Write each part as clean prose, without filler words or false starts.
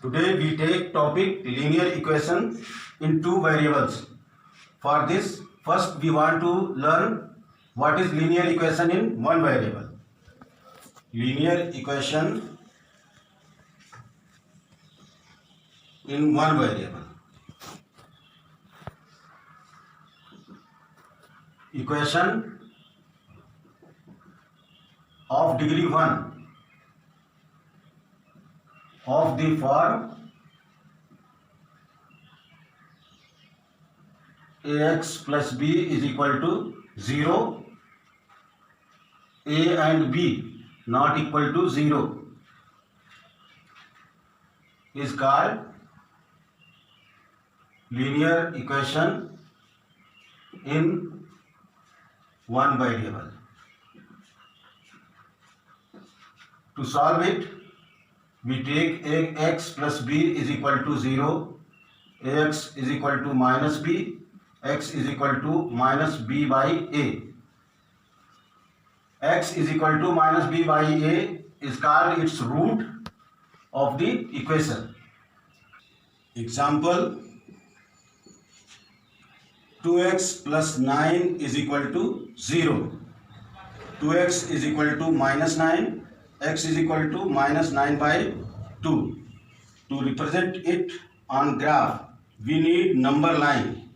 Today we take topic linear equation in two variables. For this, first we want to learn what is linear equation in one variable. Linear equation in one variable. Equation of degree 1 of the form ax plus b is equal to 0, a and b not equal to 0 is called linear equation in one variable. To solve it, we take x plus b is equal to 0, ax is equal to minus b, x is equal to minus b by a. X is equal to minus b by a is called its root of the equation. Example, 2x plus 9 is equal to 0. 2x is equal to minus 9, x is equal to minus 9 by 2. To represent it on graph, we need number line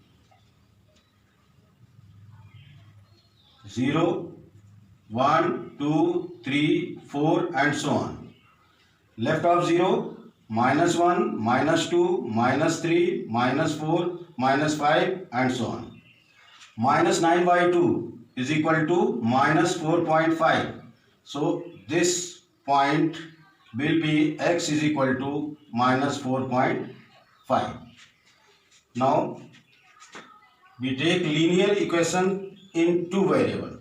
0, 1, 2, 3, 4 and so on. Left of 0, minus 1, minus 2, minus 3, minus 4, minus 5 and so on. Minus 9 by 2 is equal to minus 4.5. So this point will be x is equal to minus 4.5. Now we take linear equation in two variables.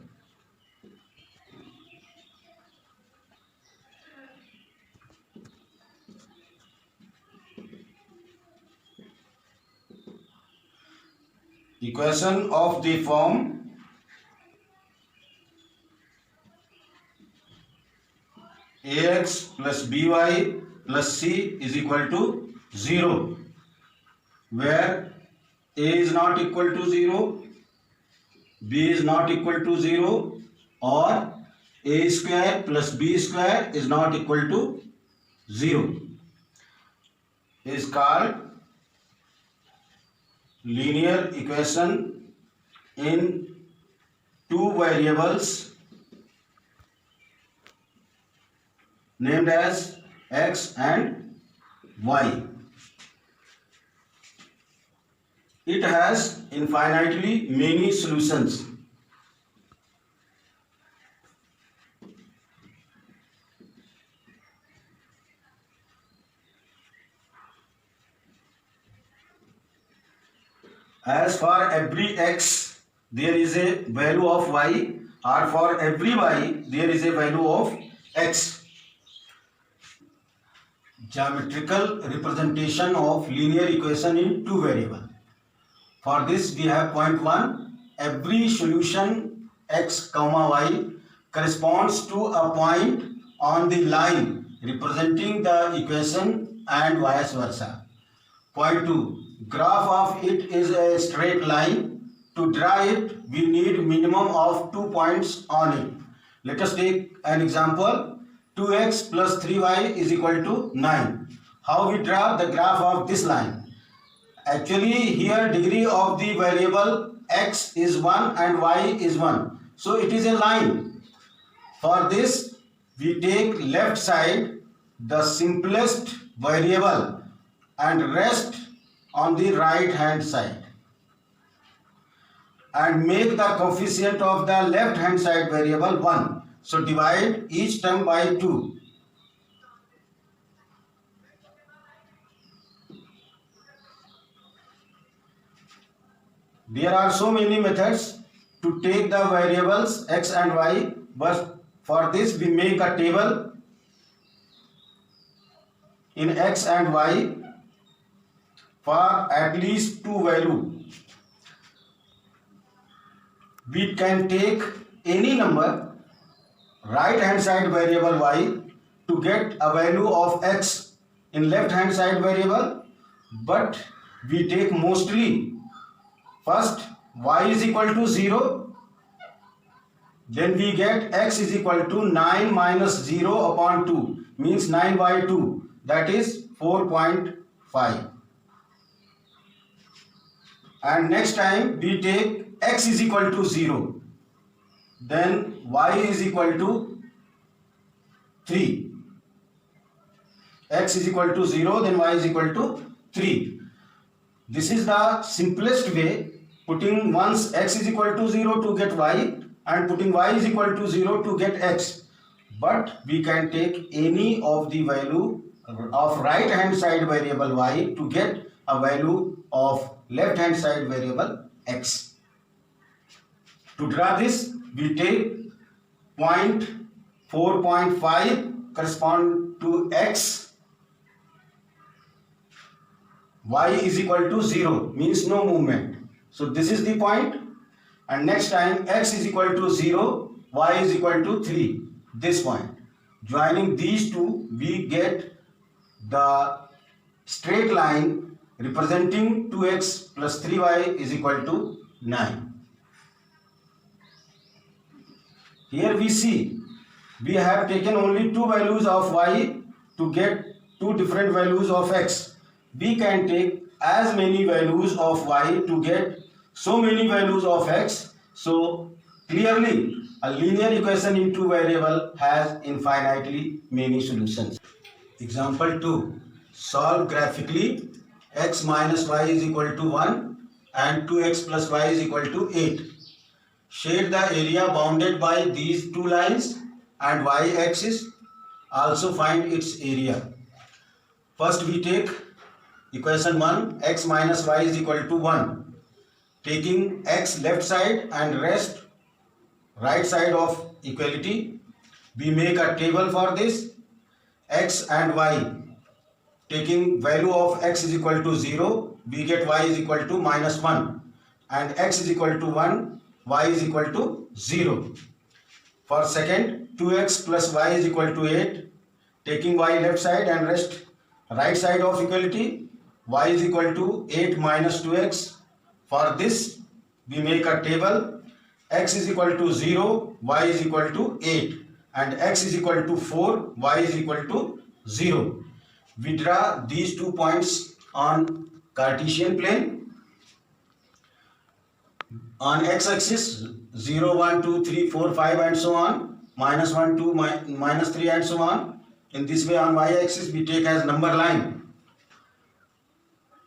Equation of the form ax plus by plus c is equal to 0, where a is not equal to 0, b is not equal to 0, or a square plus b square is not equal to 0, is called linear equation in two variables named as x and y. It has infinitely many solutions. As for every x, there is a value of y, or for every y, there is a value of x. Geometrical representation of linear equation in two variables. For this, we have point 1. Every solution x comma y corresponds to a point on the line representing the equation and vice versa. Point 2. Graph of it is a straight line. To draw it, we need minimum of 2 points on it. Let us take an example. 2x plus 3y is equal to 9. How we draw the graph of this line? Actually, here degree of the variable x is 1 and y is 1. So it is a line. For this, we take left side, the simplest variable, and rest on the right hand side, and make the coefficient of the left hand side variable 1. So divide each term by 2. There are so many methods to take the variables x and y, but for this we make a table in x and y for at least two values. We can take any number right hand side variable y to get a value of x in left hand side variable, but we take mostly first y is equal to 0, then we get x is equal to 9 minus 0 upon 2, means 9 by 2, that is 4.5. And next time we take x is equal to 0, then y is equal to 3. X is equal to 0, then y is equal to 3. This is the simplest way, putting once x is equal to 0 to get y and putting y is equal to 0 to get x. But we can take any of the value of right hand side variable y to get a value of left hand side variable x. To draw this, we take point 4.5 correspond to x, y is equal to 0, means no movement. So this is the point, and next time x is equal to 0, y is equal to 3, this point. Joining these two, we get the straight line representing 2x plus 3y is equal to 9. Here we see we have taken only two values of y to get two different values of x. We can take as many values of y to get so many values of x. So clearly a linear equation in two variable has infinitely many solutions. Example 2. Solve graphically x minus y is equal to 1 and 2x plus y is equal to 8. Shade the area bounded by these two lines and y-axis. Also find its area. First we take equation 1, x minus y is equal to 1. Taking x left side and rest right side of equality, we make a table for this. X and y, taking value of x is equal to 0, we get y is equal to minus 1, and x is equal to 1, y is equal to 0. For second, 2x plus y is equal to 8, taking y left side and rest right side of equality, y is equal to 8 minus 2x. For this, we make a table. X is equal to 0, y is equal to 8, and x is equal to 4, y is equal to 0. We draw these 2 points on Cartesian plane. On x-axis 0, 1, 2, 3, 4, 5 and so on, minus 1, 2, minus 3 and so on. In this way on y-axis we take as number line.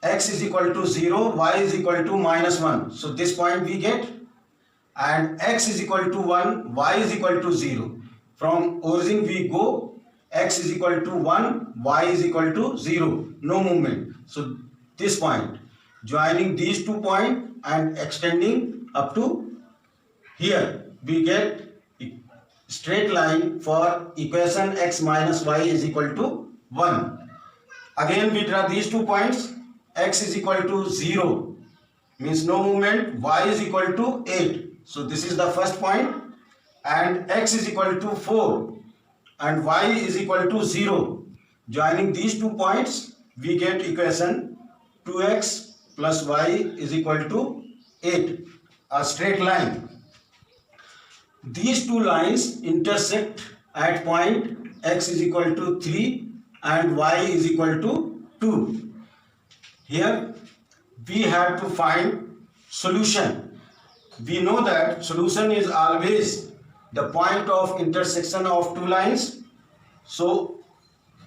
X is equal to 0, y is equal to minus 1. So this point we get, and x is equal to 1, y is equal to 0. From origin we go, x is equal to 1, y is equal to 0. No movement. So this point, joining these 2 points and extending up to here, we get straight line for equation x minus y is equal to 1. Again we draw these 2 points. X is equal to 0, means no movement, y is equal to 8. So this is the first point, and x is equal to 4 and y is equal to 0. Joining these 2 points, we get equation 2x plus y is equal to 8, a straight line. These two lines intersect at point x is equal to 3 and y is equal to 2. Here we have to find solution. We know that solution is always the point of intersection of two lines. So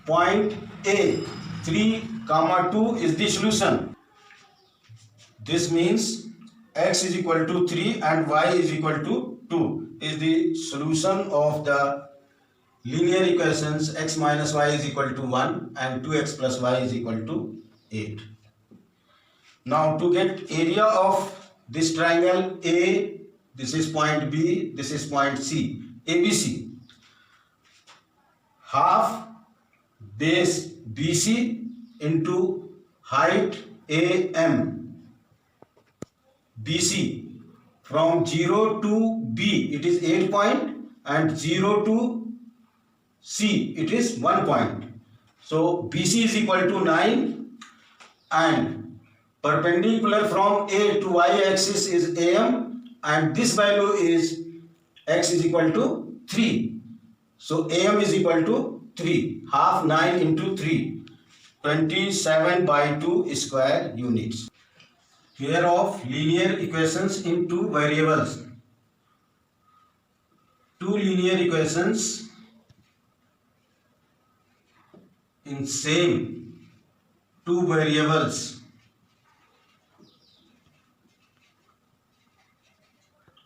point A, 3, 2 is the solution. This means x is equal to 3 and y is equal to 2 is the solution of the linear equations x minus y is equal to 1 and 2x plus y is equal to 8. Now to get area of this triangle A, this is point B, this is point C, ABC. Half base BC into height AM. BC from 0 to B it is 8 point and 0 to C it is 1 point. So BC is equal to 9 and perpendicular from A to Y axis is AM and this value is x is equal to 3. So AM is equal to 3. Half 9 into 3. 27/2 square units. Pair of linear equations in two variables. Two linear equations in same two variables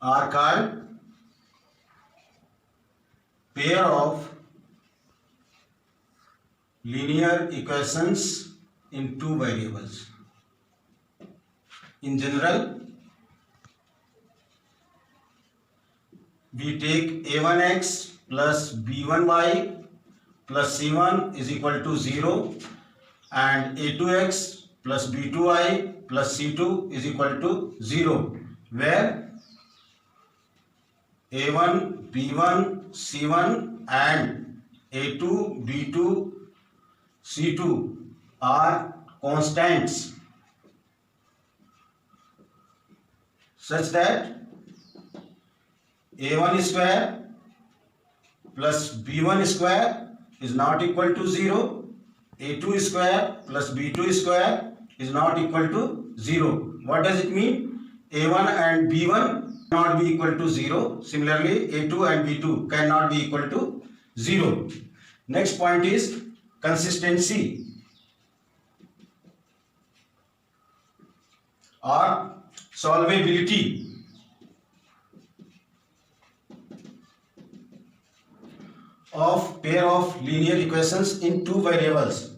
are called pair of linear equations in two variables. In general, we take a1x plus b1y plus c1 is equal to 0 and a2x plus b2y plus c2 is equal to 0, where a1, b1, c1 and a2, b2, c2 are constants such that a1 square plus b1 square is not equal to 0, a2 square plus b2 square is not equal to 0. What does it mean? a1 and b1 cannot be equal to 0. Similarly, a2 and b2 cannot be equal to 0. Next point is consistency or solvability. Of pair of linear equations in two variables.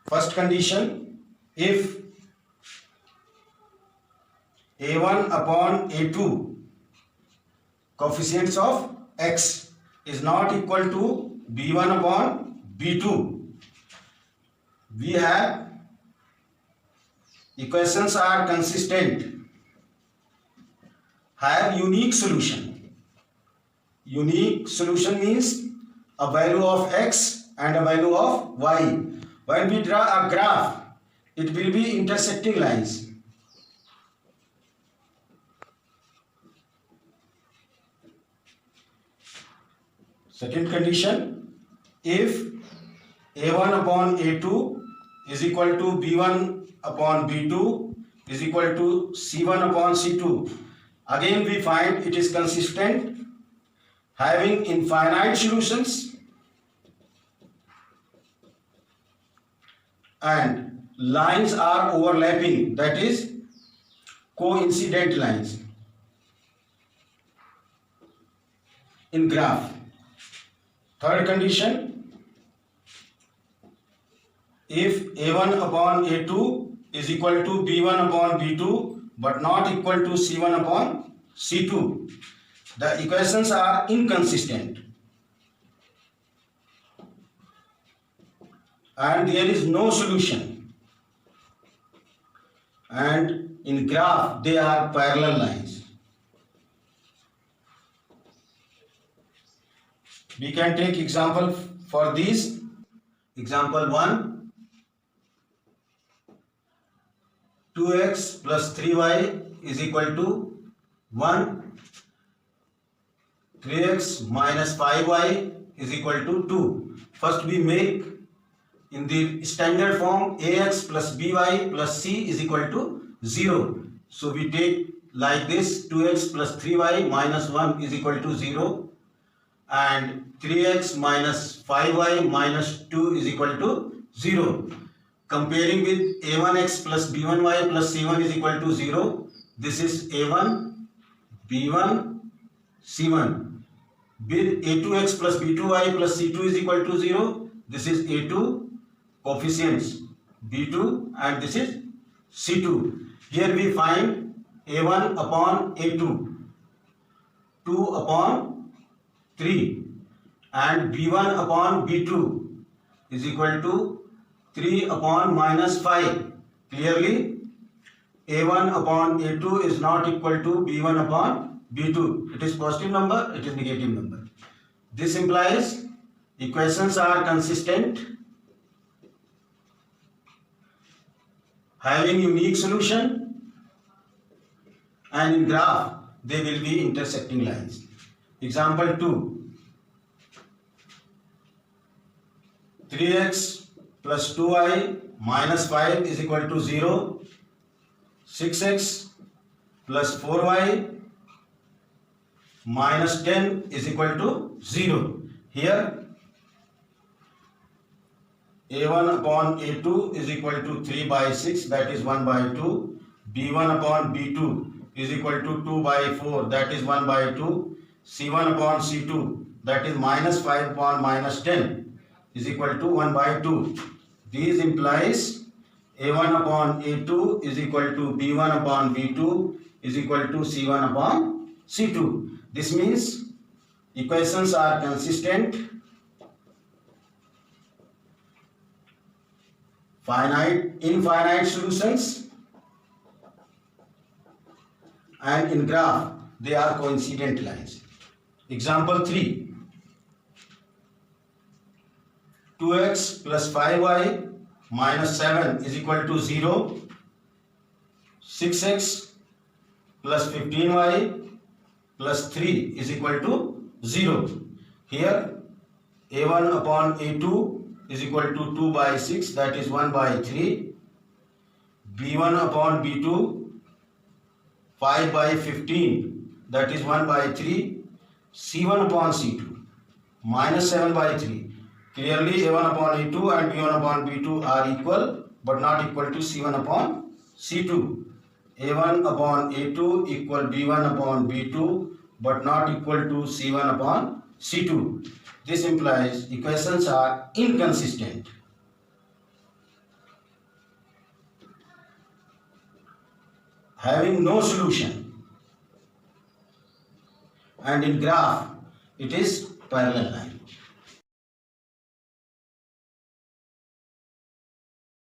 First condition, if a1 upon a2 coefficients of x is not equal to b1 upon b2, we have equations are consistent, have unique solution. Unique solution means a value of x and a value of y. When we draw a graph, it will be intersecting lines. Second condition, if a1 upon a2 is equal to b1 upon b2 is equal to c1 upon c2, again we find it is consistent, having infinite solutions and lines are overlapping, that is coincident lines in graph. Third condition, if a1 upon a2 is equal to b1 upon b2 but not equal to c1 upon c2, the equations are inconsistent and there is no solution, and in graph they are parallel lines. We can take example for these. Example 1, 2x plus 3y is equal to 1. 3x minus 5y is equal to 2. First we make in the standard form ax plus by plus c is equal to 0. So we take like this, 2x plus 3y minus 1 is equal to 0 and 3x minus 5y minus 2 is equal to 0. Comparing with a1x plus b1y plus c1 is equal to 0. This is a1, b1, c1. With a2x plus b2y plus c2 is equal to 0. This is a2 coefficients b2 and this is c2. Here we find a1 upon a2, 2 upon 3 and b1 upon b2 is equal to 3 upon minus 5. Clearly a1 upon a2 is not equal to b1 upon b2. It is positive number, it is negative number. This implies equations are consistent having unique solution, and in graph they will be intersecting lines. Example 2, 3x plus 2y minus 5 is equal to 0, 6x plus 4y minus 10 is equal to 0. Here a1 upon a2 is equal to 3 by 6, that is 1 by 2. b1 upon b2 is equal to 2 by 4, that is 1 by 2. c1 upon c2, that is minus 5 upon minus 10 is equal to 1 by 2. These implies a1 upon a2 is equal to b1 upon b2 is equal to c1 upon c2. This means equations are consistent, infinite solutions, and in graph they are coincident lines. Example 3, 2x plus 5y minus 7 is equal to 0, 6x plus 15y plus 3 is equal to 0. Here a1 upon a2 is equal to 2 by 6, that is 1 by 3. b1 upon b2, 5 by 15, that is 1 by 3. c1 upon c2, minus 7 by 3. Clearly a1 upon a2 and b1 upon b2 are equal but not equal to c1 upon c2. a1 upon a2 equal b1 upon b2 but not equal to c1 upon c2. This implies equations are inconsistent. Having no solution, and in graph it is parallel line.